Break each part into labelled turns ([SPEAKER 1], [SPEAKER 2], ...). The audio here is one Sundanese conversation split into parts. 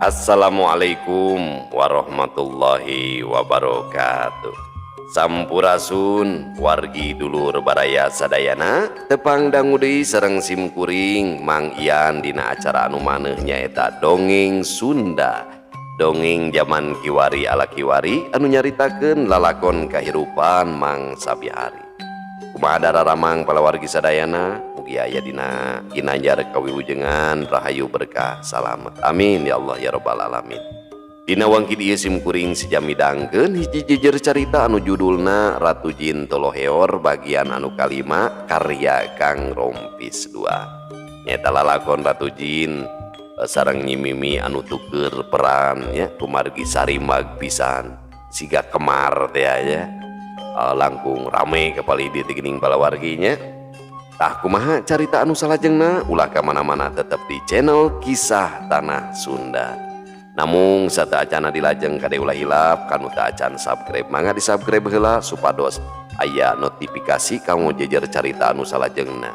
[SPEAKER 1] Assalamualaikum warahmatullahi wabarakatuh. Sampurasun wargi dulur baraya sadayana tepang dangu deui sareng simkuring Mang Ian dina acara anu maneh nyaeta dongeng Sunda. Dongeng zaman kiwari ala kiwari anu nyaritakeun lalakon kahirupan mangsa bihari. Kumaha dararamang palawargi sadayana mugi aya dina ginanjar kawilujengan rahayu berkah salamet amin ya Allah ya rabbal alamin. Dina wangki dieu simkuring sijamidangkeun hiji jejer carita anu judulna Ratu Jin Toloheor bagian anu kalima karya Kang Rompis II. Nyata lalakon Ratu Jin sareng Nyi Mimi anu tuker peran ya kumargi sarimag pisan siga Kemar teh ya. Langkung rame kepali di tigening balawarginya. Tah kumaha carita anu salajengna ulah ka mana-mana tetep di channel Kisah Tanah Sunda. Namung sata acana dilajeng kade ulah hilap kanu teu acan subscribe mangga di subscribe heula supados aya notifikasi kanggo jejer carita anu salajengna.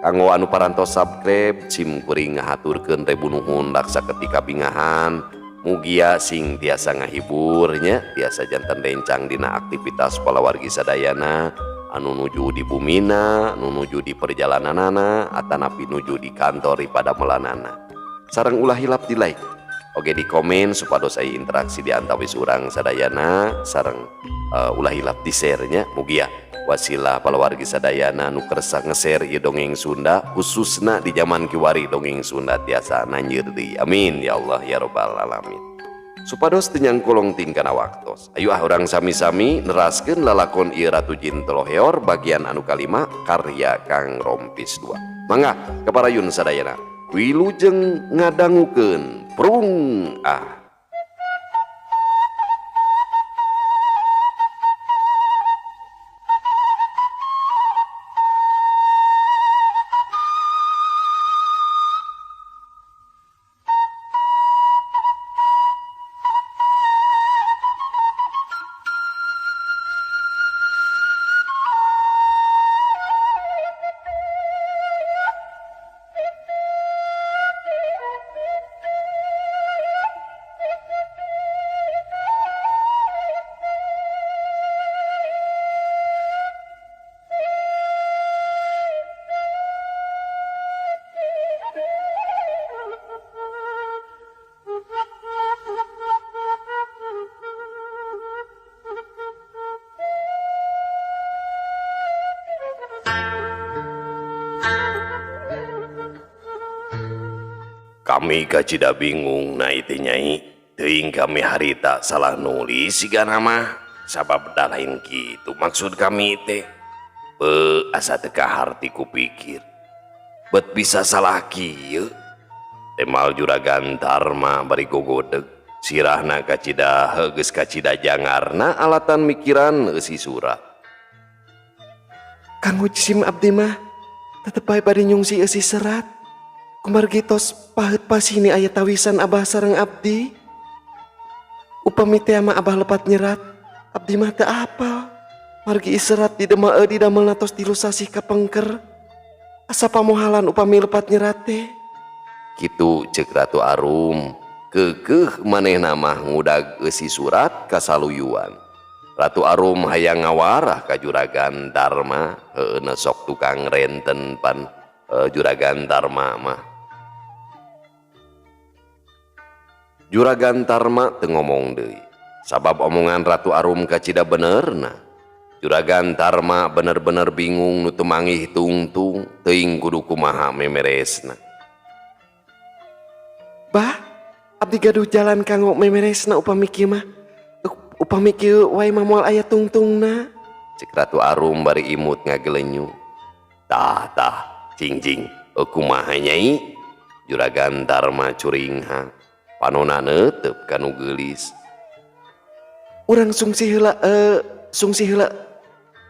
[SPEAKER 1] Kanggo anu parantos subscribe sim kuring ngahaturkeun rebu nuhun daksa ketika bingahan mugia sing tiasa ngahiburnya tiasa jantan rencang dina aktivitas palawargi sadayana anu nuju di bumina anu nuju di perjalananana atanapi nuju di kantor pada melanana sareng ulah hilap di like oge di komen supados aya interaksi di antawis urang sadayana sareng ulah hilap di share nya mugia wasilah palawargi sadayana nu kersa nge-share ieu dongeng Sunda khususna di zaman kiwari dongeng Sunda tiasa nanjir deui amin ya Allah ya rabbal alamin. Supados teu nyangkulong tingkana waktos ayo urang sami-sami neraskeun lalakon ieu Ratu Jin Toloheor bagian anu kalima karya Kang Rompis II. Mangga kaparayun sadayana wilujeng ngadangukeun prung ah. Kami kacida bingung na itu nyai teuing kami harita salah nulis siga nama sabab da lain kitu maksud kami teh asa teu kaharti kupikir bet bisa salah kieu temal juragan Tarma bari gogodeg sirahna kacida geus kacida jangarna alatan mikiran eusi surat.
[SPEAKER 2] Kanggo sim abdi mah tetep bae bade nyungsi eusi serat. Kumargi tos paheut pasini aya tawisan abah sareng abdi. Upami teh mah abah lepat nyerat, abdi mah teu apal. Margi iseret di damelna tos 3 sasi kapengker. Asa pamohalan upami lepat nyerat teh.
[SPEAKER 1] Kitu ceuk Ratu Arum, keukeuh manehna mah ngudag eusi surat ka saluyuan. Ratu Arum hayang ngawarah ka Juragan Tarma, heueuna sok tukang renten pan Juragan Tarma mah. Juragan Tarma teu ngomong deui sabab omongan Ratu Arum kacida benerna. Juragan Tarma bener-bener bingung nu teu mangih tungtung teuing kudu kumaha memeresna.
[SPEAKER 2] Bah, abdi gaduh jalan kanggo memeresna upami kieu mah. Upami kieu wae mah moal aya tungtungna.
[SPEAKER 1] Cek Ratu Arum bari imut ngagelenyu. Tah cing kumaha nyai? Juragan Tarma curinghang. Panona neuteup kanu geulis.
[SPEAKER 2] Urang sungsi heula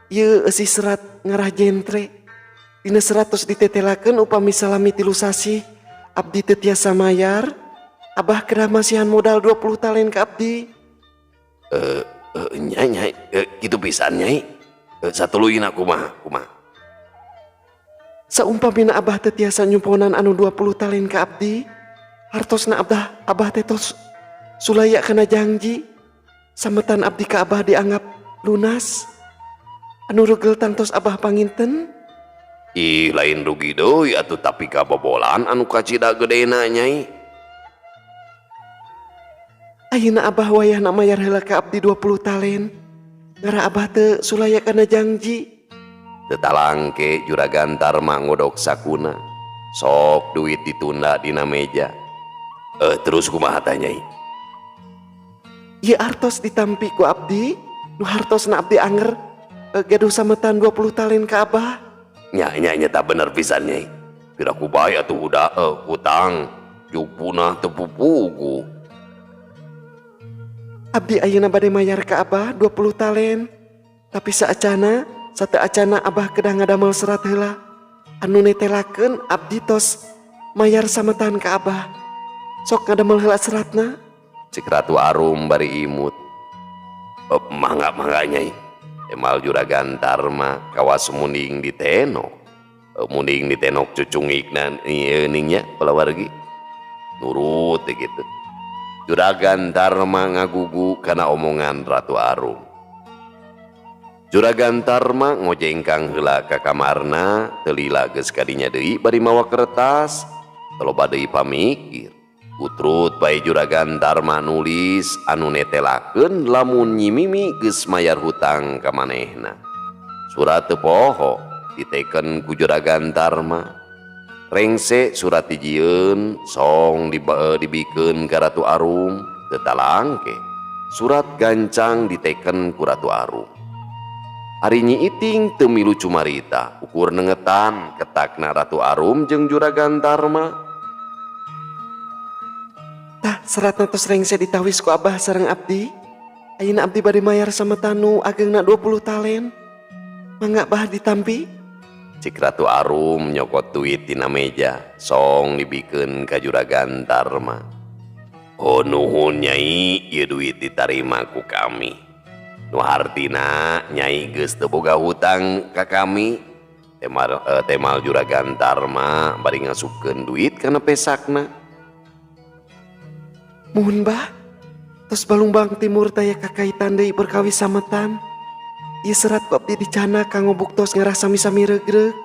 [SPEAKER 2] ieu eusi serat ngarah jentre. Dina serat tos ditetelakeun upami salami 3 sasi abdi teu tiasa mayar, abah kedah masihan modal 20 talen ka abdi.
[SPEAKER 1] Nyai kitu pisan nyai. Satuluyna kumaha?
[SPEAKER 2] Saumpamina abah teu tiasa nyumponan anu 20 talen ka abdi, hartosna abah tetos sulaya kana janji sametan abdi ka abah dianggap lunas anu regel tantos abah panginten.
[SPEAKER 1] Ih lain rugi deui atuh tapi kabobolan anu kacida gedena Nyai.
[SPEAKER 2] Ayeuna abah wayahna mayar heula ka abdi 20 talen ngara abah teu sulaya kana janji.
[SPEAKER 1] Teu talangke Juragan Tarma ngodok sakuna. Sok duit ditunda dina meja. Terus kumaha tah Nyai?
[SPEAKER 2] Ieu artos ditampi ku abdi nu hartosna abdi anger gaduh sametan 20 talen ka abah.
[SPEAKER 1] Nya tak bener pisan Nyai. Piraku bae atuh udah hutang jupuna teu pupugu.
[SPEAKER 2] Abdi ayeuna bade mayar ka abah 20 talen. Tapi saacana sateu acana abah kedah ngadamel serat heula. Anu netelakeun abdi tos mayar sametan ka abah. Sok ngadamel heula seratna.
[SPEAKER 1] Cik Ratu Arum bari imut. Mangga Nyai. Emal Juragan Tarma kawas munding ditenok. Munding ditenok cucungikna ieu nya palawargi. Nurut gitu. Juragan Tarma ngagugu kana omongan Ratu Arum. Juragan Tarma ngojengkang heula ka kamarna, teu lila geus kadinya deui bari mawa kertas, loba deui pamikir. Utrut bae Juragan Tarma nulis anu netelakeun lamun Nyi Mimi geus mayar hutang ka manehna. Surat teu poho diteken ku Juragan Tarma. Rengse surat dijieun song dibikeun ka Ratu Arum. Teu talangke surat gancang diteken ku Ratu Arum. Ari Nyi Iting teu milu cumarita ukur nengetan ketakna Ratu Arum jeung Juragan Tarma.
[SPEAKER 2] Tah seratna tos rengse ditawis ku abah sareng abdi. Ayeuna abdi bade mayar sametan nu agengna 20 talen. Mangga bah ditampi.
[SPEAKER 1] Cik Ratu Arum nyokot duit tina meja song dibikeun ka Juragan Tarma. Oh nuhun Nyai, ieu duit ditarima ku kami. Nu hartina Nyai geus teu boga hutang ka kami. Temal Juragan Tarma bari ngasupkeun duit kana pesakna.
[SPEAKER 2] Muhun bah, tos Balumbang Timur taya kakaitan deui perkawis sametan. Ieu serat ku abdi dicana kanggo buktos ngarasa sami-sami regreg.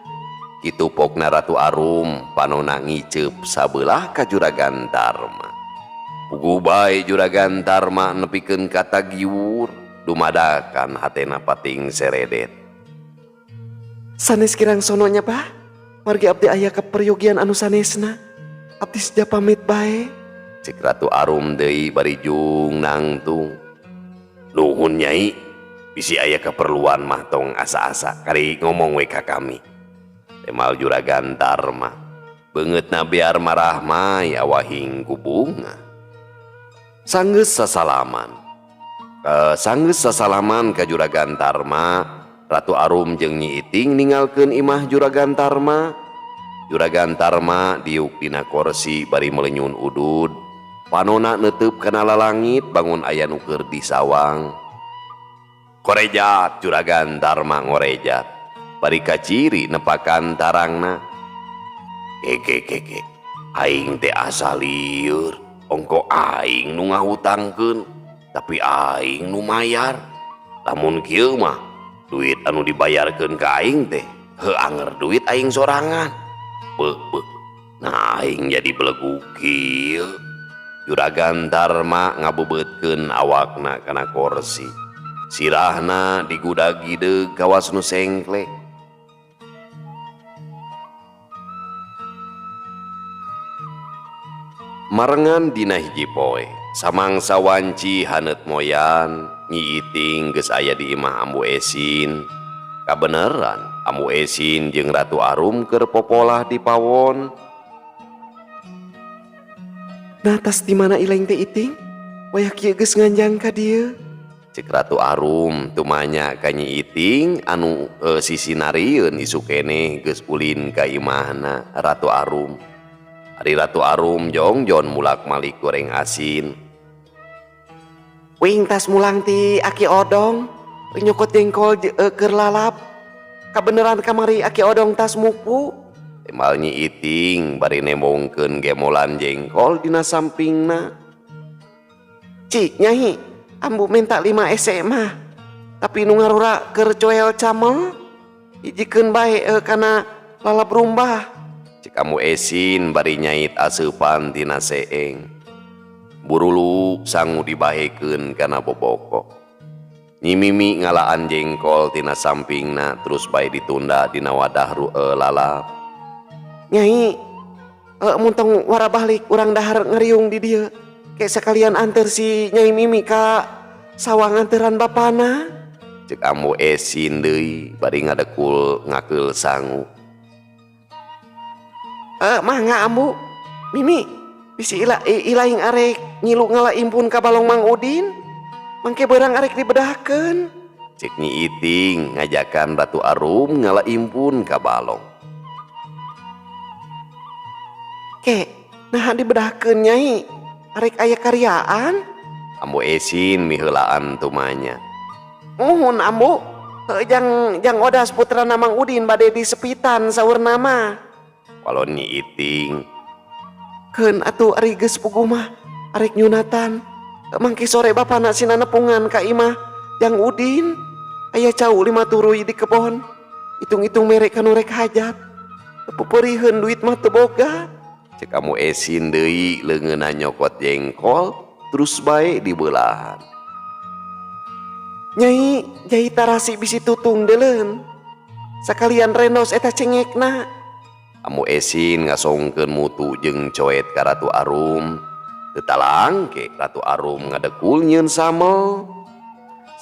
[SPEAKER 1] Kitu pokna Ratu Arum panonna ngiceup sabelah ka Juragan Tarma. Puguh bae Juragan Tarma nepikeun kata giwur, dumadakan hatena pating seredet.
[SPEAKER 2] Sanes kirang sononya bah, margi abdi aya kaperyogian anu sanesna. Abdi seja pamit bae.
[SPEAKER 1] Cik Ratu Arum deui bari jung nangtung. Nuhun Nyai, bisi aya keperluan mah tong asa-asa kari ngomong we ka kami. Temal Juragan Tarma. Beungeutna biar marah mah awahing ku bunga. Sanggeus sasalaman ka Juragan Tarma, Ratu Arum jeung Nyi Iting ningalkeun imah Juragan Tarma. Juragan Tarma diuk dina kursi bari melenyun udud. Panona neuteub kana lalangit bangun aya nu keur disawang. Korejat Juragan Tarma ngorejat. Bari kaciri nepakan tarangna. Keke aing teh asa lieur. Ongko aing nu ngahutangkeun tapi aing nu mayar. Lamun kieu mah duit anu dibayarkeun ka aing teh heuh anger duit aing sorangan. Beuh. Nah aing jadi belegu kieu. Juragan Tarma ngabebeutkeun awakna kana kursi. Sirahna digudagi deug kawas nu sengklek. Marengan dina hiji poe, samangsa wanci haneut moyan, Nyi Iting geus aya di imah Ambu Esin. Kabeneran Ambu Esin jeung Ratu Arum keur popolah di pawon.
[SPEAKER 2] Nah tas di mana ileng teh Iting? Wayah kieu geus nganjang ka dieu.
[SPEAKER 1] Cek Ratu Arum tumanya ka Nyi Iting anu sisinarieun isu keneh geus ulin ka imahna Ratu Arum. Ari Ratu Arum jongjon mulak malik goreng asin.
[SPEAKER 2] Wing tas mulang ti Aki Odong, nyokot jengkol keur lalap. Kabeneran kamari Aki Odong tas mupu.
[SPEAKER 1] Temal Nyi Iting bari nemongkeun gemolan jengkol dina sampingna.
[SPEAKER 2] Cik Nyai, ambu minta 5 SMA. Tapi nu ngarura keur coel camel, hijikeun bae kana lalap rumbah.
[SPEAKER 1] Cek amu Esin bari nyait aseupan tina seeng. Burulu sangu dibahekeun kana boboko. Nyi Mimi ngalaan jengkol tina sampingna terus bae ditunda dina wadah lalap.
[SPEAKER 2] Nyai, muntong wara balik urang dahar ngeriung di dieu. Kayak sekalian anter si Nyai Mimi ka sawah nganteran bapana.
[SPEAKER 1] Cek amu Esin deui bari ngadekul ngakeul sangu.
[SPEAKER 2] Mangga ambu, Mimi bisi ilaing arek ngilu ngala-impun ka balong Mang Udin. Mangke beurang arek dibedahkeun.
[SPEAKER 1] Cek Nyi Iting ngajakan Ratu Arum ngala-impun ka balong.
[SPEAKER 2] Ke, nah dibedahkeun Nyai. Arek aya karyaan.
[SPEAKER 1] Amu Esin miheulaan tumanya.
[SPEAKER 2] Muhun ambu, jang odas putrana Mang Udin bade disepitan saurna mah.
[SPEAKER 1] Walau Nyi Iting,
[SPEAKER 2] Keun atuh ari geus puguh mah, arek nyunatan. Mangke sore bapana sina nepungan ka imah Jang Udin. Aya cau 5 turuy di kebon. Hitung-hitung merek kanu rek hajat. Peperieun duit mah teu boga.
[SPEAKER 1] cek kamu Esin deui leungeunna nyokot jengkol terus bae dibelahan.
[SPEAKER 2] Nyai, jai tarasi bisi tutung deuleun. Sakalian renos eta cengekna.
[SPEAKER 1] Kamu Esin ngasongkeun mutu jeung coet ka Ratu Arum. Teu talang ke Ratu Arum ngadekul nyieun samel.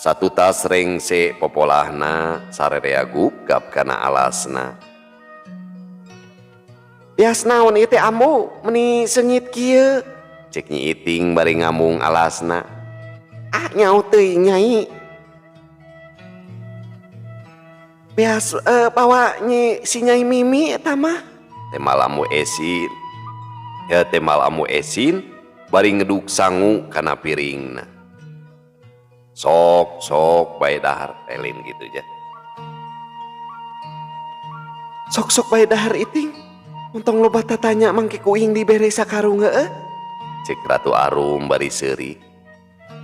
[SPEAKER 1] Satu tas rengse popolahna sarerea gugap kana alasna.
[SPEAKER 2] Bias naon ieu teh ambu meni seungit kieu?
[SPEAKER 1] Cek Nyi Iting bari ngamung alasna.
[SPEAKER 2] Ah nyaho teuing Nyai. Bias bawa si Nyai Mimi eta mah.
[SPEAKER 1] Temal amu Esin. Ya temal amu Esin bari ngeduk sangu kana piringna. Sok bae dahar elin gitu ya.
[SPEAKER 2] Sok-sok bae dahar Iting. Untong loba tatanya mangke kuing dibere sakarung heueuh.
[SPEAKER 1] Cek Ratu Arum bari seuri.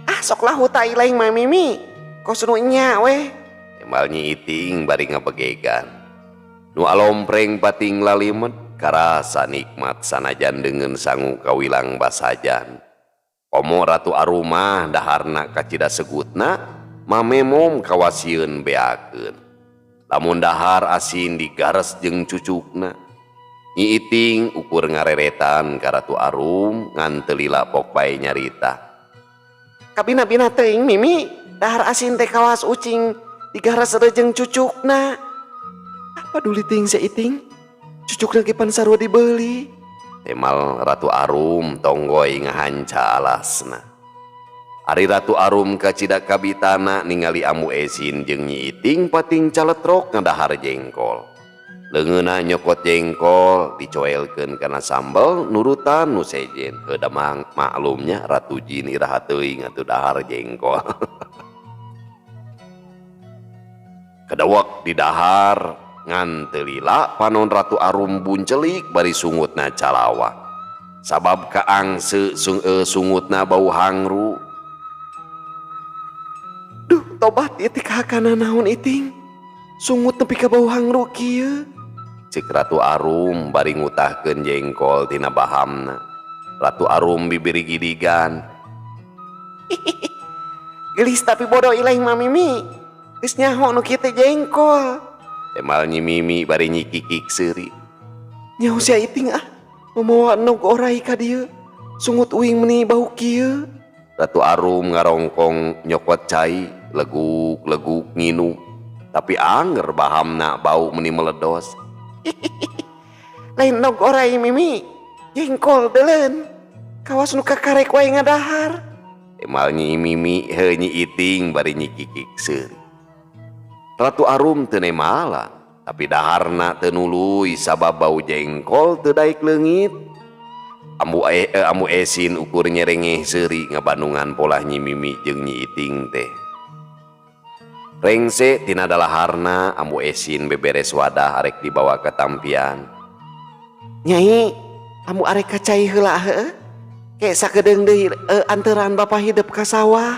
[SPEAKER 2] Ah sok lah hutai laing Mah Mimi. Kos nu nya weh.
[SPEAKER 1] Temal Nyi Iting bari ngabegegan. Nu alompreng pating lalimet karasa nikmat sanajan dengan sangu kawilang basajan. Komo Ratu Arumah daharna kacida segutna mamemom kawasieun beakeun. Lamun dahar asin digares jeung cucukna. Nyi Iting ukur ngareretan ka Ratu Arum ngan teu lila pok bae nyarita.
[SPEAKER 2] Kabina-bina teuing Mimi, dahar asin teh kawas ucing digares reujeng cucukna. Apa duli ting si Iting? Cucukna ge pan sarua dibeuli.
[SPEAKER 1] Temal Ratu Arum tonggoy ngahanca alasna. Ari Ratu Arum kacida kabitana ningali amu Esin jeung Nyi Iting pating caletrok ngadahar jengkol. Leungeunna nyokot jengkol dicoelkeun kana sambel nurutan nu sejen. Heuda maklumnya Ratu Jin iraha teuing atuh dahar jengkol. Kadawak di dahar ngan teu lila panon Ratu Arum buncelik bari sungutna calawa. Sabab kaangse sungutna bau hangru.
[SPEAKER 2] Duh, tobat ieu teh kahakana naon Iting? Sungut nepi ka bau hangru kieu.
[SPEAKER 1] Cek Ratu Arum bari ngutahkeun jengkol tina bahamna. Ratu Arum bibiri gidigan.
[SPEAKER 2] Gelis tapi bodoh ilaing Mah Mimi. Geus nyaho nu kieu teh jengkol.
[SPEAKER 1] Temal Nyi Mimi bari nyikikik seuri.
[SPEAKER 2] Nyaho sia Iting ah. Momoa nog orai ka dieu. Sungut uing meuni bau kieu.
[SPEAKER 1] Ratu Arum ngarongkong nyokot cai leguk-leguk nginu. Tapi anger bahamna bau meuni meledos.
[SPEAKER 2] Lain nog orai Mimi. Jengkol deuleun. Kawas nu kakarek wae ngadahar.
[SPEAKER 1] Temal Nyi Mimi Nyi Iting bari nyikikik seuri. Ratu Arum teu nemala, tapi daharna teu nuluy sabab bau jengkol teu daek leungit. Amu Esin ukur nyerengeh seuri ngabandungan polah Nyi Mimi jeung Nyi Iting teh. Rengse tina dalaharna amu Esin beberes wadah arek dibawa ke tampian.
[SPEAKER 2] Nyai, kamu arek kacai heula heuh. Kayak sakedeung deui anteran bapa hidup ka sawah.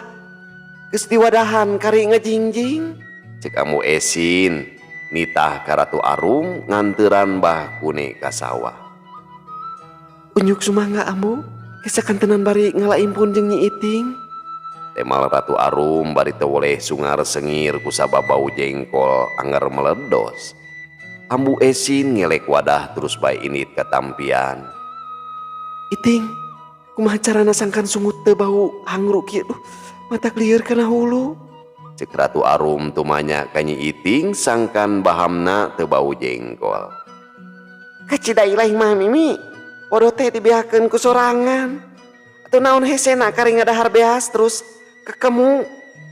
[SPEAKER 2] Geus diwadahan kari ngejingjing.
[SPEAKER 1] Cek kamu esin nitah ka Ratu Arum nganteran Mbah Kune ka sawah.
[SPEAKER 2] Unyuk sumangga ambu, kesakantenan bari ngalahimpun jeung Nyi Iting.
[SPEAKER 1] Temal Ratu Arum bari teu woleh sungar sengir ku sababau jengkol anggar meledos. Ambu esin ngelek wadah terus bae init katampian.
[SPEAKER 2] Iting, kumaha carana sangkan sungut teu bau hangruk kieu? Mata lieur kana hulu.
[SPEAKER 1] Cek Ratu Arum tumanya ka Nyi Iting sangkan bahamna teu bau jengkol.
[SPEAKER 2] Kacida ilahi mah Mimi, podo teh dibiakeun ku sorangan. Atuh naon hesena kari ngadahar beas terus kekemu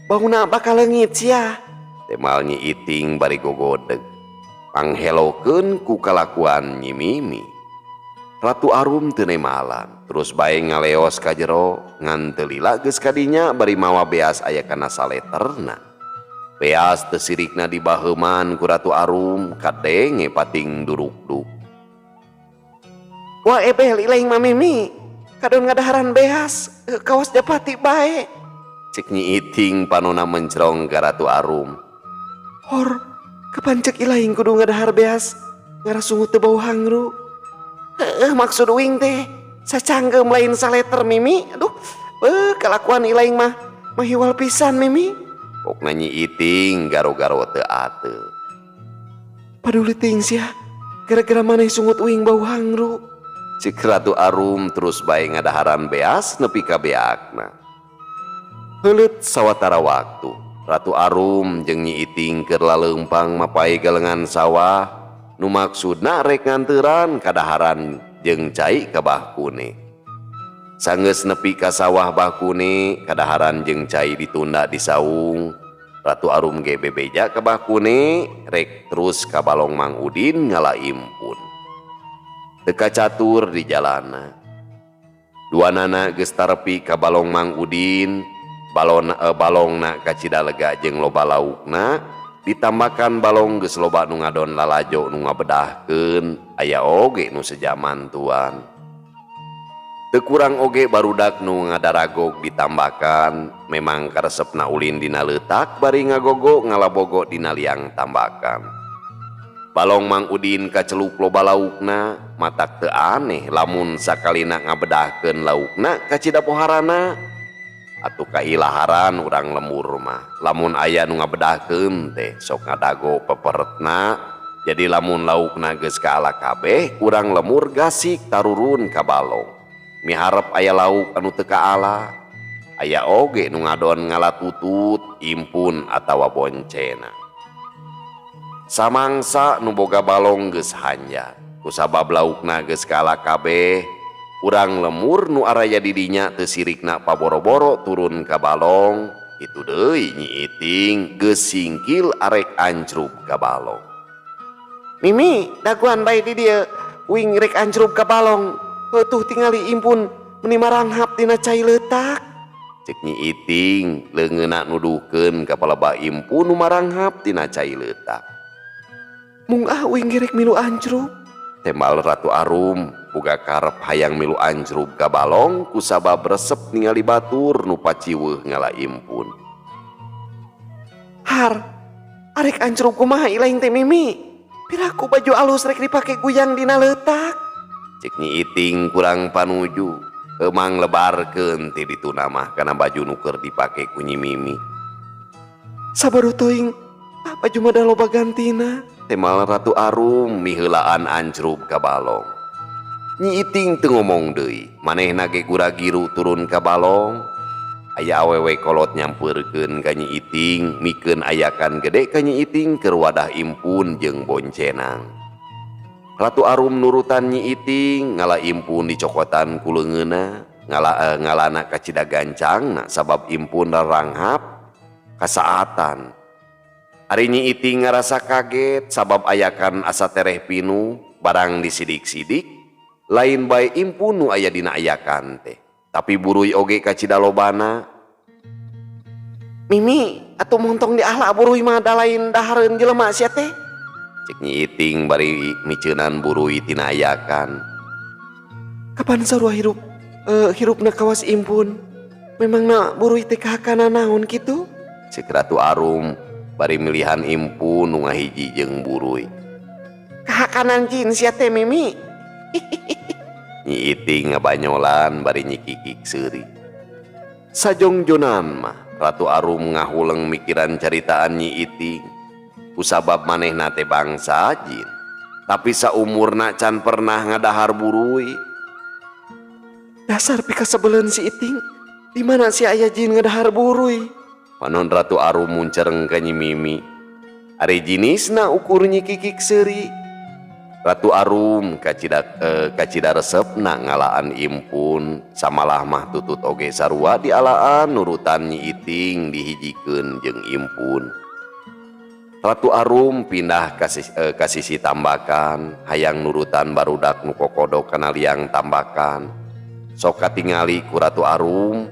[SPEAKER 2] bauna bakal leungit sia.
[SPEAKER 1] Temal Nyi Iting bari gogodeg. Panghelokeun ku kalakuan Nyi Mimi. Ratu Arum teu nemalan, terus bae ngaleos ka jero ngan teu lila geus kadinya bari mawa beas aya kana saleterna. Beas teu sirikna dibaheuman ku Ratu Arum kadenge pating duruk-duk.
[SPEAKER 2] Wah ebel ilahi mah Mimi, kadon ngadaharan beas kawas japati bae.
[SPEAKER 1] Cek Nyi Iting panona mencrong ka Ratu Arum.
[SPEAKER 2] Hor, kapan cek ilahi kudu ngadahar beas ngarasungut teu bau hangru. Maksud uing teh sacanggeum lain saleter Mimi. Aduh, kelakuan ilaing mah mahiwal pisan Mimi.
[SPEAKER 1] Pokna Nyi Iting garo-garo teu ateu.
[SPEAKER 2] Paduli ting sia, gara-gara maneh sungut uing bau hangru.
[SPEAKER 1] Cek Ratu Arum terus bae ngadaharan beas nepi ka beakna. Heuleut sawatara waktu, Ratu Arum jeung Nyi Iting keur laleumpang mapai galengan sawah. Nu maksudna rek nganteuran kadaharan jeung cai ka Mbah Kune. Sanggeus nepi ka sawah Mbah Kune, kadaharan jeung cai ditunda di saung. Ratu Arum ge bebeja ka Mbah Kune, rek terus ka balong Mang Udin ngalaimpun. Teu kacatur di jalanna. Duanana geus tarepi ka balong Mang Udin, balongna kacida lega jeung loba laukna. Ditambahkan balong geus loba nu ngadon lalajo nu ngabedahkeun, aya oge nu sejaman tuan. Teu kurang oge barudak nu ngadaragog ditambahkan, memang karesepna ulin dina leutak bari ngagogo ngalabogo dina liang tambakan. Balong Mang Udin kaceluk loba laukna, matak teu aneh lamun sakalina ngabedahkeun laukna kacida poharana. Atuh kailaharan urang lemur mah, lamun aya nu ngabedahkeun teh sok ngadago peperetna. Jadi lamun laukna geus kaala kabeh, urang lemur gasik tarurun ka balong. Miharep aya lauk anu teu kaala. Aya oge nu ngadon ngalatutut, impun atawa boncena. Samangsa nu boga balong geus hanjat, kusabab laukna geus kaala kabeh. Urang lemur nu araya didinya teu sirikna paboro-boro turun ka balong. Itu deui Nyi Iting geus singkil arek ancrup ka balong.
[SPEAKER 2] Mimi, daguan bae di dieu uing rek ancrup ka balong. Heutuh tingali impun meni maranghap dina cai leutak.
[SPEAKER 1] Cek Nyi Iting leungeunna nuduhkeun ka paleba impun nu maranghap dina cai leutak.
[SPEAKER 2] Mung uing rek milu ancrup.
[SPEAKER 1] Tembal Ratu Arum boga karep hayang milu ancrup ka balong kusabab resep ningali batur nu paciweuh ngalaimpun.
[SPEAKER 2] Har, arek ancrup kumaha ilaing teh Mimi? Piraku baju alus rek dipake guyang dina leutak.
[SPEAKER 1] Cek Nyi Iting kurang panuju, emang lebarkeun ti dituna mah kana baju nu keur dipake ku Nyi Mimi.
[SPEAKER 2] Sabaru teuing, baju mah da loba gantina.
[SPEAKER 1] Temal Ratu Arum miheulaan ancrup ka balong. Nyi Iting teu ngomong deui, manehna ge gura-giru turun ka balong. Aya awewe kolot nyampeurkeun ka Nyi Iting, mikeun ayakan gede ka Nyi Iting keur wadah impun jeung boncenang. Ratu Arum nurutan Nyi Iting, ngalahimpun dicokotan ku leungeunna, ngalana kacida gancangna sabab impun raranghap kasaatan. Ari Nyi Iting ngarasa kaget sabab ayakan asa tereh pinu barang disidik-sidik, lain bae impun nu aya dina ayakan teh, tapi buruy oge kacida lobana.
[SPEAKER 2] Mimi, atuh montong di ahla buruy mah da lain dahareun jelema sia teh.
[SPEAKER 1] Cek Nyi Iting bari miceunan buruy tina ayakan.
[SPEAKER 2] Kapan sarua hirupna kawas impun? Memang na buruy teh kahakana naon kitu?
[SPEAKER 1] Cek Ratu Arum bari milihan impun nu ngahiji jeung buruy.
[SPEAKER 2] Kahakanan jin sia teh Mimi.
[SPEAKER 1] Nyi Iting ngabanyolan bari nyikikik seuri.
[SPEAKER 2] Sajongjonan mah
[SPEAKER 1] Ratu Arum ngahuleng mikiran caritaan Nyi Iting. Kusabab manehna teh bangsa jin, tapi saumurna can pernah ngadahar buruy.
[SPEAKER 2] dasar pika sebelen si Iting. Di mana si aya jin ngadahar buruy?
[SPEAKER 1] Panon Ratu Arum muncereng ka Nyi Mimi. Ari jinisna ukur nyikikik seuri. Ratu Arum kacida resepna ngalaan impun, samalah mah tutut oge sarua dialaan nurutan Nyi Iting dihijikeun jeung impun. Ratu Arum pindah ka sisi Tambakan, hayang nurutan barudak nu kokodok kana liang Tambakan. Sok katingali ku Ratu Arum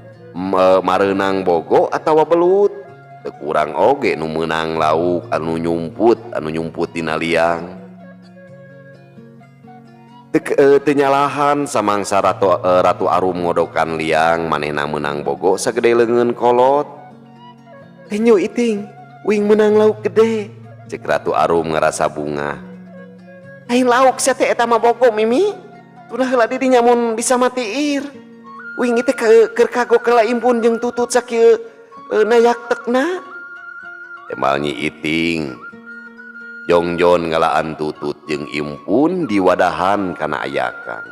[SPEAKER 1] mareunang bogo atawa belut. Teu kurang oge nu meunang lauk anu nyumput dina liang. Teu nyalahan samangsa Ratu Arum ngodokan liang, manehna meunang bogo sagede leungeun kolot.
[SPEAKER 2] Teh Nyu Iting, wing menang lauk gede.
[SPEAKER 1] Cek Ratu Arum ngerasa bunga.
[SPEAKER 2] Lain lauk sia teh eta mah bogo Mimi. Tunah heula di dinya mun bisa matiir. Wing itu keur kagok kala impun jeung tutut sakieu nayak tekna.
[SPEAKER 1] Temal Nyi Iting jongjon ngalaan tutut jeung impun di wadahan kana ayakan.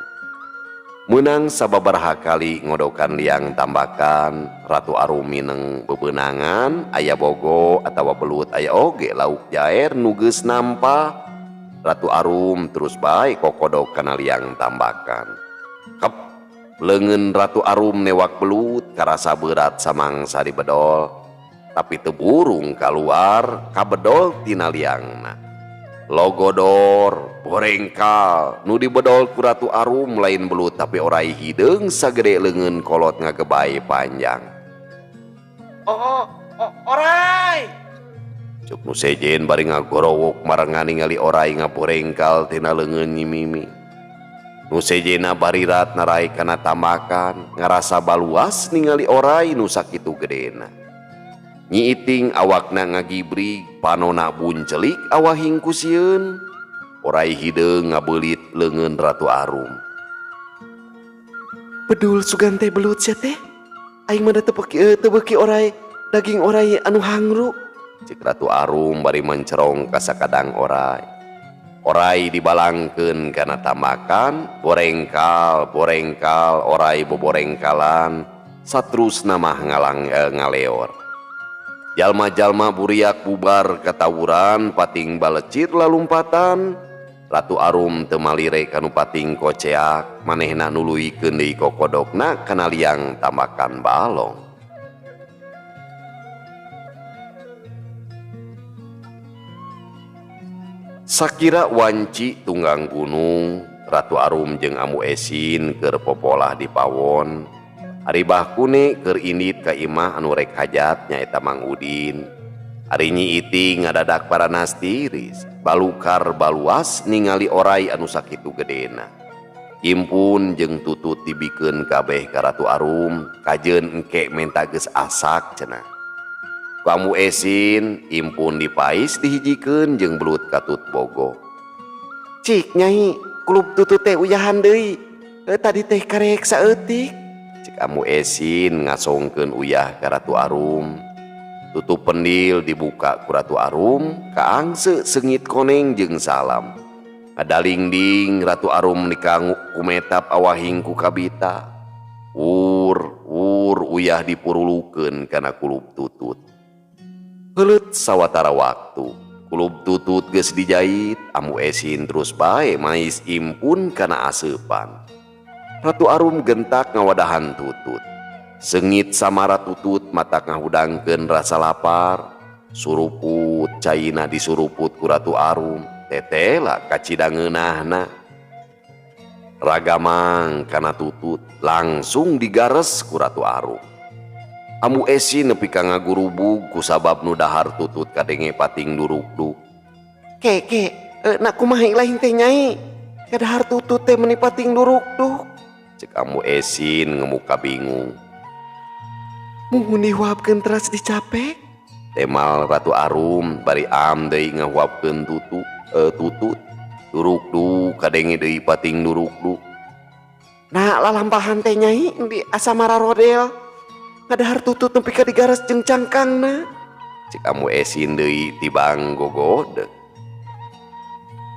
[SPEAKER 1] Meunang sababaraha kali ngodokan liang Tambakan, Ratu Arum mineng bebeunangan aya bogo atawa belut aya oge lauk jaer nu geus nampa. Ratu Arum terus bae kokodok kana liang Tambakan. Kep leungeun Ratu Arum newak belut karasa berat samangsa dibedol, tapi teu burung kaluar kabedol tina liangna. Logodor, borengkal nu dibedol ku Ratu Arum lain belut tapi orai hideung sagede leungeun kolot ngagebae panjang.
[SPEAKER 2] Orai.
[SPEAKER 1] Cuk nu sejen bari ngagorowok marengan ningali orai ngaborengkal tina leungeun Nyi Mimi. Nu sejena barirat narai kana Tambakan, ngarasa baluas ningali orai nu sakitu gedena. Nyi Iting awakna ngagibrig, panona buncelik awahing ku sieun. Orai hideung ngabeulit leungeun Ratu Arum.
[SPEAKER 2] Bedul sugan teh belut sia teh. Aing mah teu beuki orai daging orai anu hangru.
[SPEAKER 1] Cek Ratu Arum bari mencerong ka sakadang orai. Orai dibalangkeun kana Tambakan, borengkal orai boborengkalan, saterusna mah ngaleor. Jalma-jalma buriak bubar katawuran pating balecit lalumpatan. Ratu Arum teu malire kanu pating koceak, manehna nuluykeun deui kokodokna kana liang Tambakan balong. Sakira wanci tunggang gunung, Ratu Arum jeung Amu Esin keur popolah di pawon. Ari bahkune keur indit ka imah anu rek hajat nyaeta Mang Udin. Ari Nyi Iting ngadadak paranas tiris, balukar baluas ningali orai anu sakitu gedena. Impun jeung tutut dibikeun kabeh ka Ratu Arum, kajeun engke menta geus asak cenah. Kamu Esin impun dipais dihijikeun jeung belut katut bogo.
[SPEAKER 2] Cik Nyai, kulub tutut teh uyahan deui. Tadi teh karek saeutik.
[SPEAKER 1] Cik Amu Esin ngasongkeun uyah ka Ratu Arum. Tutup pendil dibuka ku Ratu Arum, kaangse seungit koneng jeung salam. Ngadalingding Ratu Arum nikang kumetap awahing ku kabita. Ur uyah dipurulukeun kana kulub tutut. Heuleut sawatara waktu, kulub tutut geus dijait, Amu Esin terus bae mais impun kana aseupan. Ratu Arum gentak ngawadahan tutut. Seungit samara tutut matak ngahudangkeun rasa lapar. Suruput caina disuruput ku Ratu Arum, tetela kacidangeunahna. Ragamang kana tutut langsung digares ku Ratu Arum. Amu Esin nepi ka ngagurubug kusabab nu dahar tutut kadenge pating duruk-duk.
[SPEAKER 2] Nak kumaha lain teh Nyai. Kadahar tutut teh meuni pating duruk-duk.
[SPEAKER 1] Cek Ambu Esin ngemuka bingung.
[SPEAKER 2] Muhun dihuapkeun teras dicapek.
[SPEAKER 1] Temal Ratu Arum bari am deui ngahuapkeun tutut. Duruk du kadenge deui pating duruk du.
[SPEAKER 2] Nah lalampahan teh Nyai di Asamara Rodel. Ngadahar tutut nepi ka digaras jeung cangkangna.
[SPEAKER 1] Cek Ambu Esin deui tibang gogod.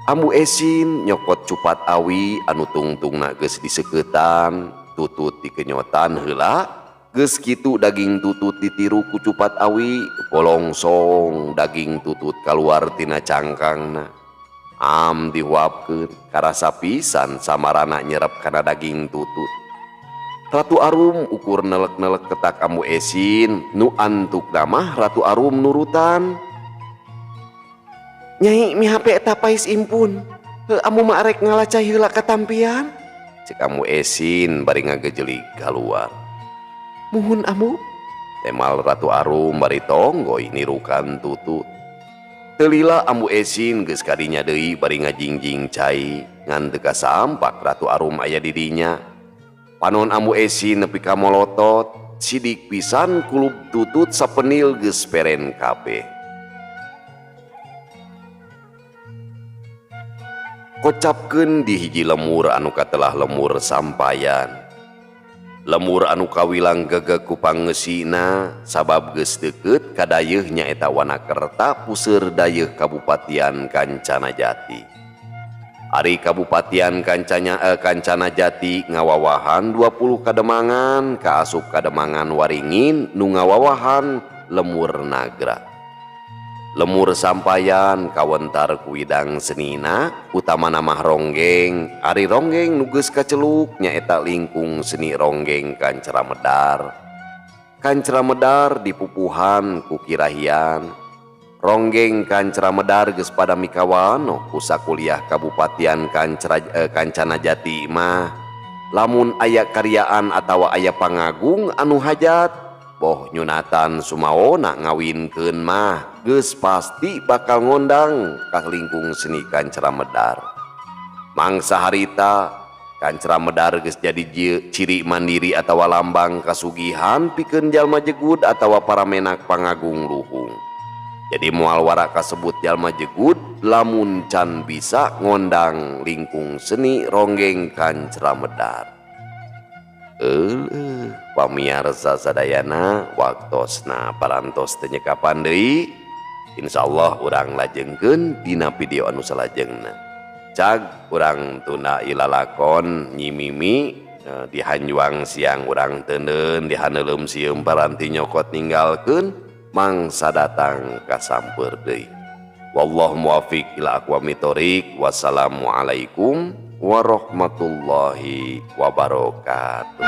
[SPEAKER 1] Ambu Esin nyokot cupat awi anu tungtungna geus diseuketan, tutut dikenyotan heula, geus kitu daging tutut ditiru ku cupat awi, polongsong daging tutut kaluar tina cangkangna. Am dihuapkeun, karasa pisan samarana nyerep kana daging tutut. Ratu Arum ukur nelek-nelek ketak Ambu Esin, nu antuk namah Ratu Arum nurutan.
[SPEAKER 2] Nyai mihape eta pais impun. Amu mah arek ngalacai heula katampian.
[SPEAKER 1] Cek Ambu Esin bari ngagejelik kaluar.
[SPEAKER 2] Muhun amu.
[SPEAKER 1] Temal Ratu Arum bari tonggoy nirukan tutut. Teu lila Ambu Esin geus kadinya deui bari ngajingjing cai ngan teu kasampak Ratu Arum aya di dinya. Panon Ambu Esin nepi ka molotot, sidik pisan kulub tutut sapenil geus peren kabeh. Kocapkeun di hiji lemur anu katelah lemur sampayan. Lemur anu kawilang gegeg ku pangeusina sabab geus deukeut ka dayeuh nyaeta Wanakerta puseur dayeuh Kabupatian Kancana Jati. Ari Kabupatian Kancana Jati ngawawahan 20 kademangan kaasup kademangan Waringin nu ngawawahan lemur nagra. Lemur sampayan kawentar kuidang senina utama nama ronggeng. Ari ronggeng nu geus kaceluk nyaeta lingkung seni ronggeng Kancra Medar. Kancra Medar dipupuhan ku Kirahian. Ronggeng Kancra Medar geus pada mikawano ku sakuliah Kabupatian Kancana Jati mah. Lamun aya karyaan atawa aya pangagung anu hajat boh nyunatan sumaona ngawinkeun mah geus pasti bakal ngondang ka lingkung seni Kancra Medar. Mangsa harita Kancra Medar geus jadi ciri mandiri atawa lambang kasugihan pikeun jalma jegud atawa para menak pangagung luhung. Jadi moal wara kasebut jalma jegud lamun can bisa ngondang lingkung seni ronggeng Kancra Medar. Pamiarsa sadayana waktosna parantos teu nyekapan deui. Insyaallah urang lajengkeun dina video anu salajengna. Cag urang tunda ilalakon nyimimi di hanjuang siang urang teuneun di haneulem sieum paranti nyokot ninggalkeun mangsa datang kasamper deui. Wallahu muwaffiq ila aqwamit thoriq. Wassalamualaikum warahmatullahi wabarakatuh.